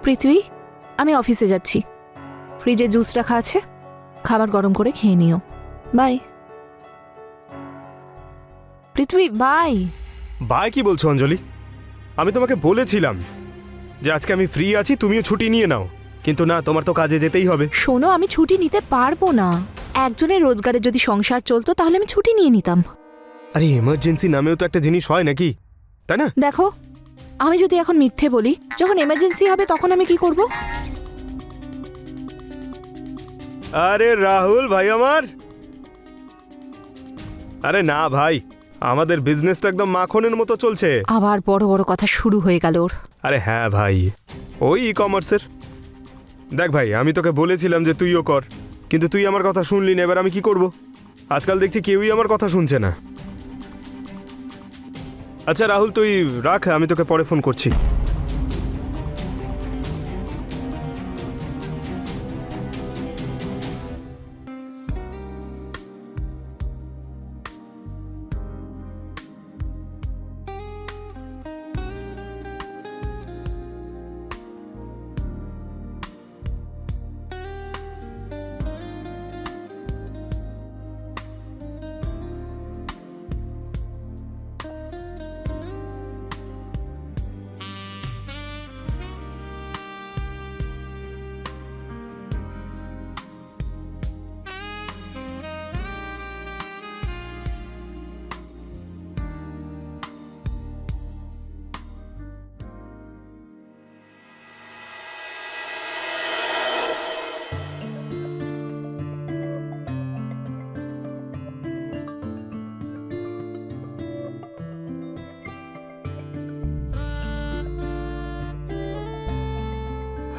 পৃথ্বী, আমি অফিসে যাচ্ছি। ফ্রিজে জুস রাখা আছে, খাবার গরম করে খেয়ে নিও। বাই। পৃথ্বী, বাই। বাই কি বলছো অঞ্জলি? আমি তোমাকে বলেছিলাম যে আজকে আমি ফ্রি আছি, তুমিও ছুটি নিয়ে নাও, কিন্তু না, তোমার তো কাজে যেতেই হবে। শোনো, আমি ছুটি নিতে পারবো না। একজনের রোজগারে যদি সংসার চলতো তাহলে আমি ছুটি নিয়ে নিতাম। আরে এমার্জেন্সি নামেও তো একটা জিনিস হয় নাকি, তাই না? দেখো, আমি যদি এখন মিথ্যে বলি, যখন এমার্জেন্সি হবে তখন আমি কি করব? আরে রাহুল ভাই আমার, আরে না ভাই, আমাদের বিজনেস তো একদম মাখনের মতো চলছে। আবার বড় বড় কথা শুরু হয়ে গেল ওর। আরে হ্যাঁ ভাই, ওই ই কমার্সের। দেখ ভাই, আমি তোকে বলেছিলাম যে তুইও কর, কিন্তু তুই আমার কথা শুনলি না। এবার আমি কি করব? আজকাল দেখছি কেউই আমার কথা শুনছে না। আচ্ছা রাহুল, তুই রাখ, আমি তোকে পরে ফোন করছি।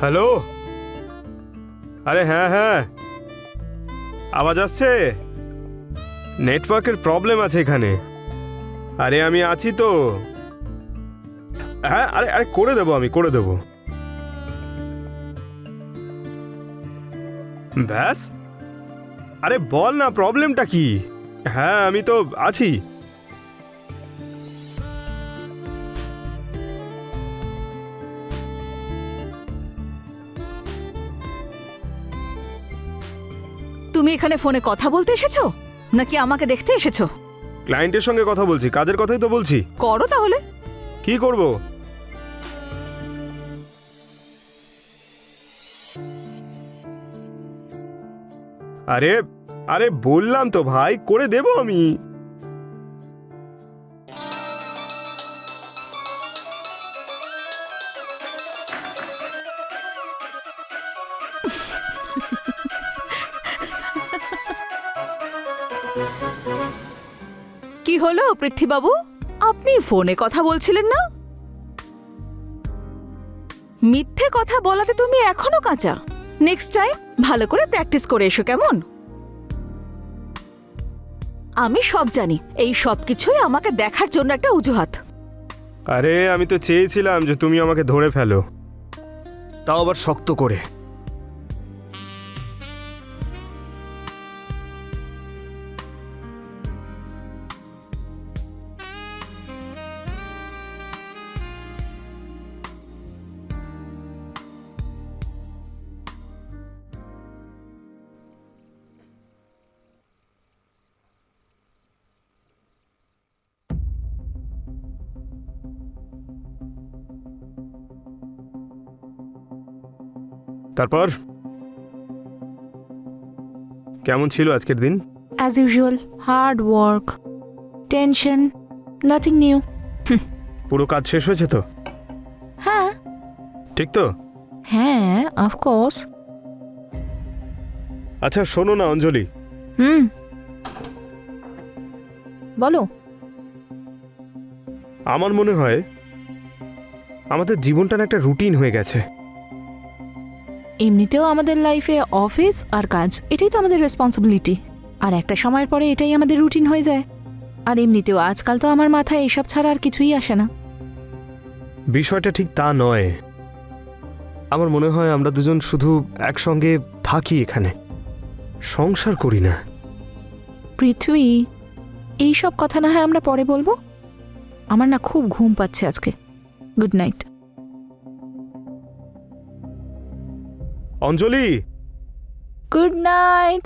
হ্যালো, আরে হ্যাঁ হ্যাঁ, আওয়াজ আসছে? নেটওয়ার্কের প্রবলেম আছে এখানে। আরে আমি আছি তো। হ্যাঁ, আরে আরে করে দেবো, আমি করে দেবো। ব্যাস, আরে বল না, প্রবলেমটা কি? হ্যাঁ, আমি তো আছি। তুমি এখানে ফোনে কথা বলতে এসেছো নাকি আমাকে দেখতে এসেছো? ক্লায়েন্টের সঙ্গে কথা বলছি, কাজের কথাই তো বলছি। করো তাহলে। কি করব? আরে আরে বললাম তো ভাই, করে দেব আমি। কি হলো পৃথ্বীবাবু, আপনি ফোনে কথা বলছিলেন না? মিথ্যে কথা বলাতে তুমি এখনো কাঁচা। নেক্সট টাইম ভালো করে প্র্যাকটিস করে এসো, কেমন? আমি সব জানি, এই সব কিছুই আমাকে দেখার জন্য একটা অজুহাত। আরে আমি তো চেয়েছিলাম যে তুমি আমাকে ধরে ফেলো, তাও আবার শক্ত করে। তারপর কেমন ছিল আজকের দিন? As usual, hard work, tension, nothing new. পুরো কাজ শেষ হয়েছে তো? হ্যাঁ ঠিক তো? হ্যাঁ, অফকোর্স। আচ্ছা শোনো না অঞ্জলি, বলো। আমার মনে হয় আমাদের জীবনটা না একটা রুটিন হয়ে গেছে। এমনিতেও আমাদের লাইফে অফিস আর কাজ, এটাই তো আমাদের রেসপন্সিবিলিটি। আর একটা সময়ের পরে এটাই আমাদের রুটিন হয়ে যায়। আর এমনিতেও আজকাল তো আমার মাথায় এসব ছাড়া আর কিছুই আসে না। বিষয়টা ঠিক তা নয়। আমার মনে হয় আমরা দুজন শুধু একসঙ্গে থাকি এখানে, সংসার করি না। পৃথ্বী, এইসব কথা না হয় আমরা পরে বলবো। আমার না খুব ঘুম পাচ্ছে আজকে। Good night. Anjali, good night.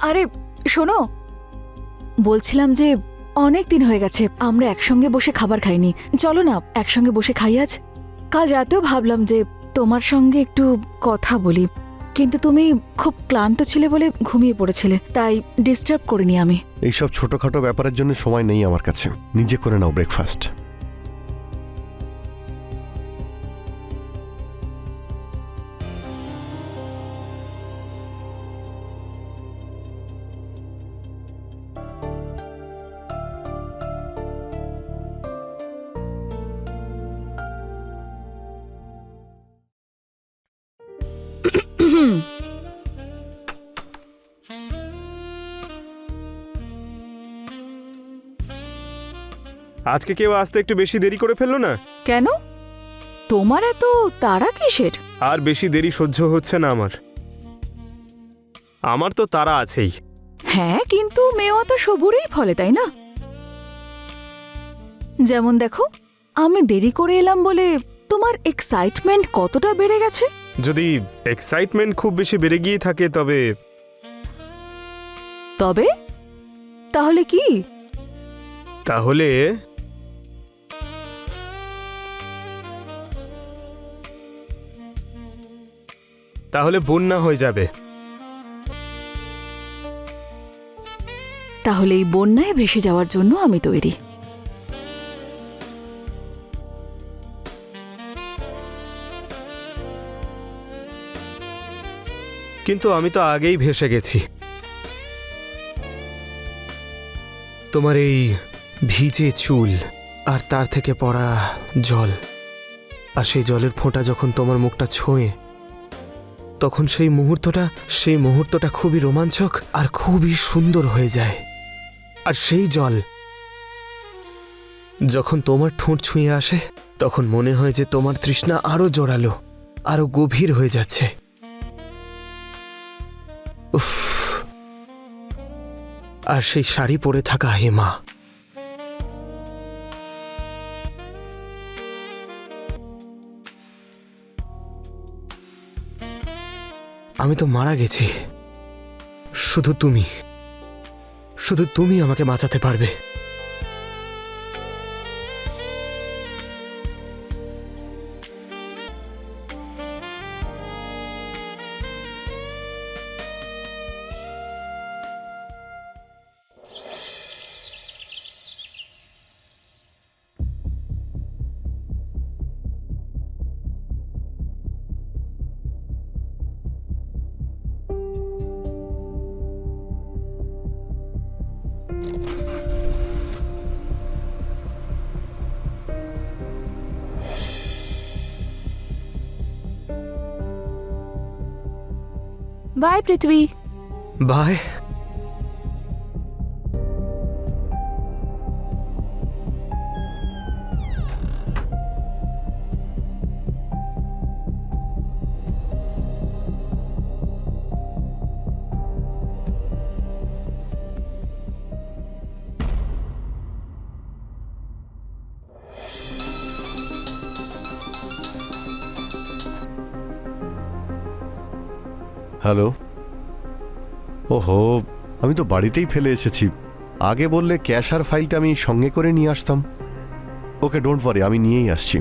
আরে শোনো, বলছিলাম যে অনেক দিন হয়ে গেছে আমরা একসঙ্গে বসে খাবার খাইনি। চলো না একসঙ্গে বসে খাই আজ। কাল রাতেও ভাবলাম যে তোমার সঙ্গে একটু কথা বলি, কিন্তু তুমি খুব ক্লান্ত ছিলে বলে ঘুমিয়ে পড়েছিলে, তাই ডিস্টার্ব করিনি আমি। এইসব ছোটখাটো ব্যাপারের জন্য সময় নেই আমার কাছে। নিজে করে নাও ব্রেকফাস্ট। আজকে কেউ আসতে একটু বেশি দেরি করে ফেললো না? কেন? তোমার এত তাড়া কিসের? আর বেশি দেরি সহ্য হচ্ছে না আমার। আমার তো তাড়া আছেই। হ্যাঁ, কিন্তু মেয়েও তো সবুরেই ফলে, তাই না? যেমন দেখো, আমি দেরি করে এলাম বলে তোমার এক্সাইটমেন্ট কতটা বেড়ে গেছে। যদি এক্সাইটমেন্ট খুব বেশি বেড়ে গিয়ে থাকে তবে তবে তাহলে কি? তাহলে তাহলে বন্যা হয়ে যাবে। তাহলে এই বন্যায় ভেসে যাওয়ার জন্য আমি তৈরি। কিন্তু আমি তো আগেই ভেসে গেছি। তোমার এই ভিজে চুল আর তার থেকে পড়া জল, আর সেই জলের ফোঁটা যখন তোমার মুখটা ছোঁয়ে, তখন সেই মুহূর্তটা খুবই রোমাঞ্চক আর খুবই সুন্দর হয়ে যায়। আর সেই জল যখন তোমার ঠোঁট ছুঁয়ে আসে, তখন মনে হয় যে তোমার তৃষ্ণা আরো জোরালো, আরো গভীর হয়ে যাচ্ছে। উফ! আর সেই শাড়ি পরে থাকা হেমা, আমি তো মারা গেছি। শুধু তুমি আমাকে বাঁচাতে পারবে। বাই পৃথ্বী। বাই। হ্যালো। ওহো, আমি তো বাড়িতেই ফেলে এসেছি। আগে বললে ক্যাশ আর ফাইলটা আমি সঙ্গে করে নিয়ে আসতাম। ওকে, ডোন্ট ওয়ারি, আমি নিয়েই আসছি।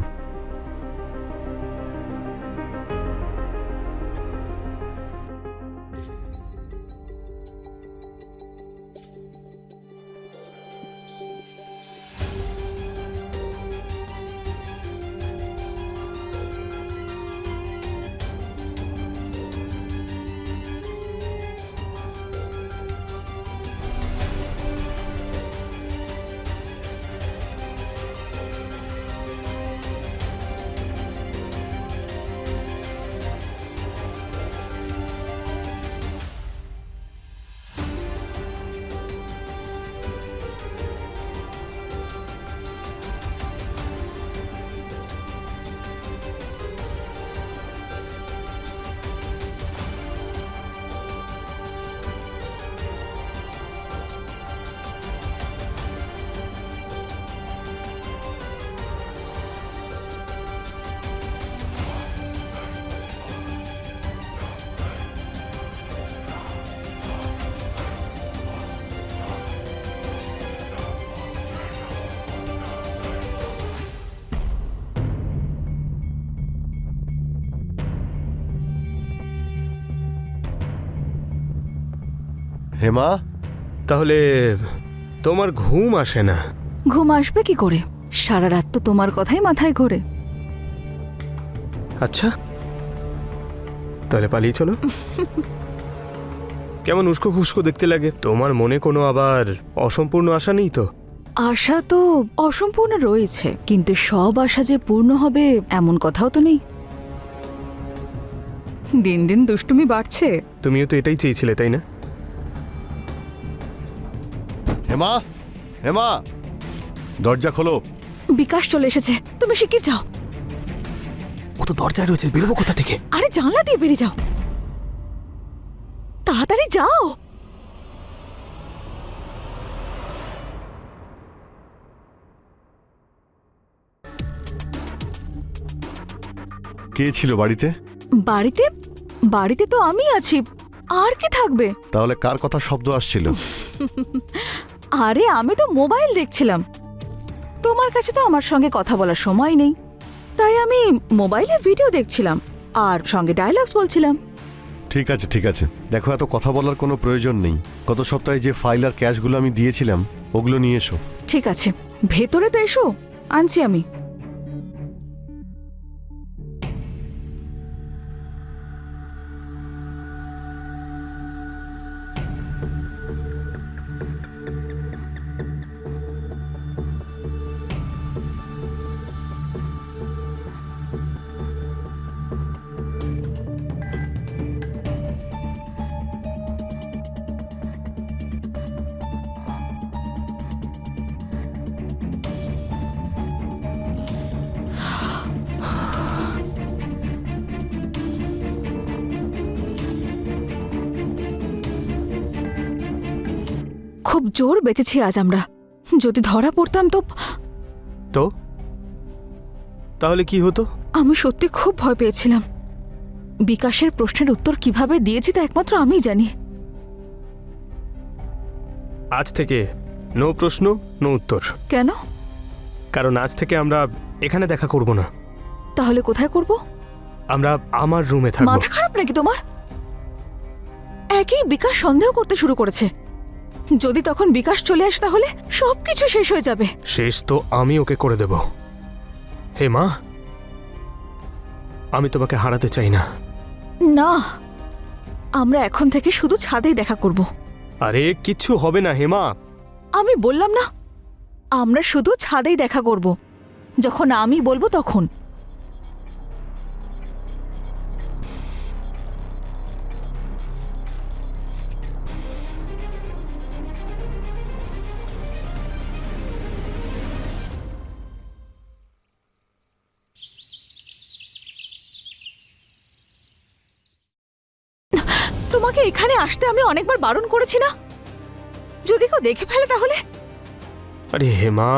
হেমা, তাহলে তোমার ঘুম আসে না? ঘুম আসবে কি করে? সারা রাত তো তোমার কথাই মাথায় ঘোরে। আচ্ছা, তাহলে পালিয়ে চলো। কেমন উস্কো খুস্কো দেখতে লাগে। তোমার মনে কোনো আবার অসম্পূর্ণ আশা নেই তো? আশা তো অসম্পূর্ণ রয়েছে, কিন্তু সব আশা যে পূর্ণ হবে এমন কথাও তো নেই। দিন দিন দুষ্টুমি বাড়ছে। তুমিও তো এটাই চেয়েছিলে, তাই না? হেমা, হেমা, দরজা খোলো। বিকাশ চলে এসেছে, তুমি শিগগির যাও। ও তো দরজায় রয়েছে, বেরোবো কোথা থেকে? আরে জানলা দিয়ে বেরিয়ে যাও, তাড়াতাড়ি যাও। কে ছিল বাড়িতে? বাড়িতে বাড়িতে তো আমি আছি, আর কি থাকবে? তাহলে কার কথা শব্দ আসছিল? আরে আমি তো মোবাইল দেখছিলাম। তোমার কাছে তো আমার সঙ্গে কথা বলার সময় নেই, তাই আমি মোবাইলে ভিডিও দেখছিলাম আর সঙ্গে ডায়লগস বলছিলাম। ঠিক আছে, ঠিক আছে, দেখো এত কথা বলার কোনো প্রয়োজন নেই। গত সপ্তাহে যে ফাইল আর ক্যাশগুলো আমি দিয়েছিলাম ওগুলো নিয়ে এসো। ঠিক আছে, ভেতরে তো এসো, আনছি আমি। খুব জোর বেঁচেছি আজ আমরা। যদি ধরা পড়তাম তো তো তাহলে কি হতো? আমি সত্যি খুব ভয় পেয়েছিলাম। বিকাশের প্রশ্নের উত্তর কিভাবে দিয়েছি তা একমাত্র আমিই জানি। আজ থেকে নো প্রশ্ন, নো উত্তর। কেন? কারণ আজ থেকে আমরা এখানে দেখা করব না। তাহলে কোথায় করব? আমরা আমার রুমে থাকবো। মাথা খারাপ নাকি তোমার? একই বিকাশ সন্দেহ করতে শুরু করেছে। যদি তখন বিকাশ চলে আসে তাহলে সবকিছু শেষ হয়ে যাবে। শেষ তো আমি ওকে করে দেব। হে মা, আমি তোমাকে হারাতে চাই না। না, আমরা এখন থেকে শুধু ছাদেই দেখা করব। আরে কিচ্ছু হবে না হেমা। আমি বললাম না, আমরা শুধু ছাদেই দেখা করব। যখন আমি বলবো তখন। তোমাকে এখানে আসতে আমি অনেকবার বারণ করেছি না? যদি কেউ দেখে ফেলে তাহলে? আরে হেমা,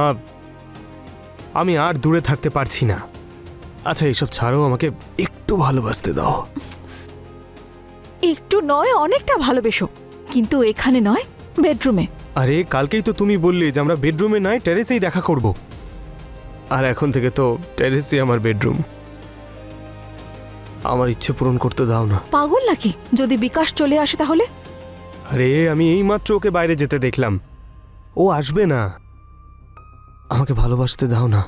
আমি আর দূরে থাকতে পারছি না। আচ্ছা এসব ছাড়ো, আমাকে একটু ভালোবাসতে দাও। একটু নয়, অনেকটা ভালোবেসো, কিন্তু এখানে নয়, বেডরুমে। আরে কালকেই তো তুমি বললে যে আমরা বেডরুমে নয় টেরেসেই দেখা করব। আর এখন থেকে তো টেরেসই আমার বেডরুম। আমার ইচ্ছে পূরণ করতে দাও না। পাগল নাকি? যদি বিকাশ চলে আসে তাহলে? আরে আমি এইমাত্র ওকে বাইরে যেতে দেখলাম। ও আসবে না। আমাকে ভালোবাসতে দাও না।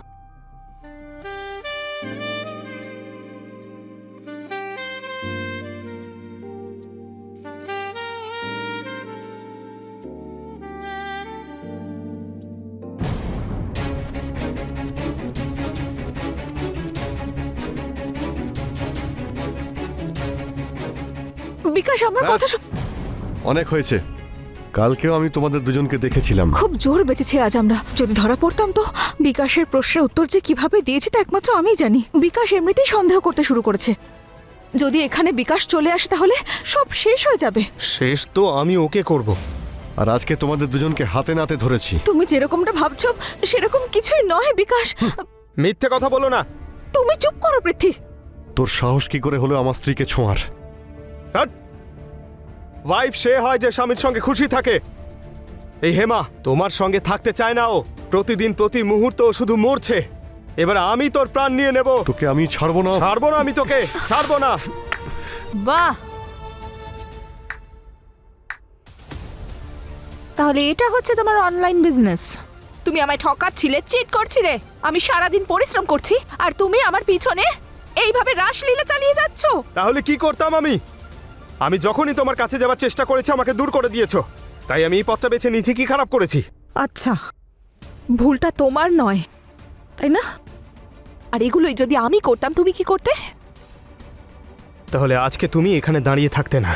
বিকাশ আমার ব্যাস, কথা অনেক হয়েছে। কালকেও আমি তোমাদের দুজনকে দেখেছিলাম। খুব জোর বেঁচেছি আজ আমরা। যদি ধরা পড়তাম তো? বিকাশের প্রশ্নের উত্তর যে কিভাবে দিয়েছি তা একমাত্র আমিই জানি। বিকাশ এমনিতেই সন্দেহ করতে শুরু করেছে। যদি এখানে বিকাশ চলে আসে তাহলে সব শেষ হয়ে যাবে। শেষ তো আমি ওকে করব। আর আজকে তোমাদের দুজনকে হাতে নাতে ধরেছি। তুমি যেরকমটা ভাবছো সেরকম কিছুই নয় বিকাশ। মিথ্যে কথা বলো না। তুমি চুপ করো পৃথ্বী। তোর সাহস কি করে হলো আমার স্ত্রীকে ছোঁয়ার? ওয়াইফ সে হয় যে স্বামীর সঙ্গে খুশি থাকে। এই হেমা তোমার সঙ্গে থাকতে চায় না। ও প্রতিদিন প্রতি মুহূর্ত ও শুধু মরছে। এবার আমি তোর প্রাণ নিয়ে নেব। তোকে আমি ছাড়বো না। ছাড়বো না, আমি তোকে ছাড়বো না। বাহ, তাহলে এটা হচ্ছে তোমার অনলাইন বিজনেস। তুমি আমায় ঠকাচ্ছিলে, চিট করছিলে। আমি সারাদিন পরিশ্রম করছি আর তুমি আমার পিছনে এইভাবে রাসলীলা চালিয়ে যাচ্ছ। তাহলে কি করতাম আমি? আমি যখনই তোমার কাছে যাওয়ার চেষ্টা করেছি আমাকে দূর করে দিয়েছো, তাই আমি এই পথটা বেছে নিয়েছি। কি খারাপ করেছি? আচ্ছা, ভুলটা তোমার নয়, তাই না? আর এগুলোই যদি আমি করতাম তুমি কি করতে? তাহলে আজকে তুমি এখানে দাঁড়িয়ে থাকতে না।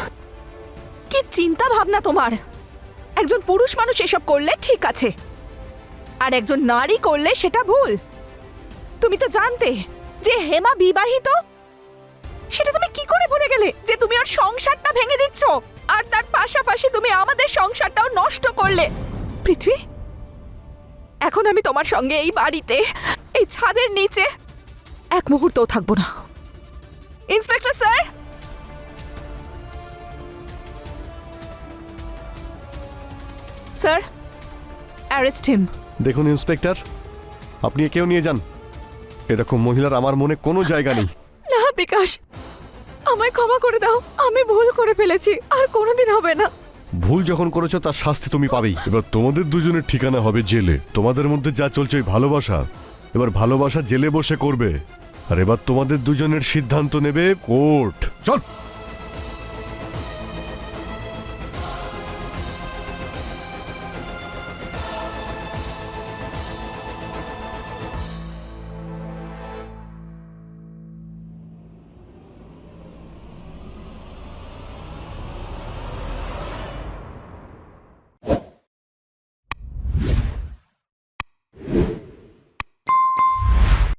কি চিন্তা ভাবনা তোমার! একজন পুরুষ মানুষ এসব করলে ঠিক আছে, আর একজন নারী করলে সেটা ভুল। তুমি তো জানতে যে হেমা বিবাহিত। সেটা তুমি কি করে ভুলে গেলে যে তুমি ওর সংসারটা ভেঙে দিচ্ছ, আর তার পাশাপাশি তুমি আমাদের সংসারটাও নষ্ট করলে? পৃথ্বী, এখন আমি তোমার সঙ্গে এই বাড়িতে, এই ছাদের নিচে এক মুহূর্তও থাকবো না। Inspector sir, sir, arrest him. দেখুন ইন্সপেক্টর, আপনি একেও নিয়ে যান। এরকম মহিলার আমার মনে কোনো জায়গা নেই। না বিকাশ, আমায় ক্ষমা করে দাও, আমি ভুল করে ফেলেছি, আর কোনোদিন হবে না। ভুল যখন করেছো তার শাস্তি তুমি পাবেই। এবার তোমাদের দুজনের ঠিকানা হবে জেলে। তোমাদের মধ্যে যা চলছে ওই ভালোবাসা, এবার ভালোবাসা জেলে বসে করবে। আর এবার তোমাদের দুজনের সিদ্ধান্ত নেবে কোর্ট। চল।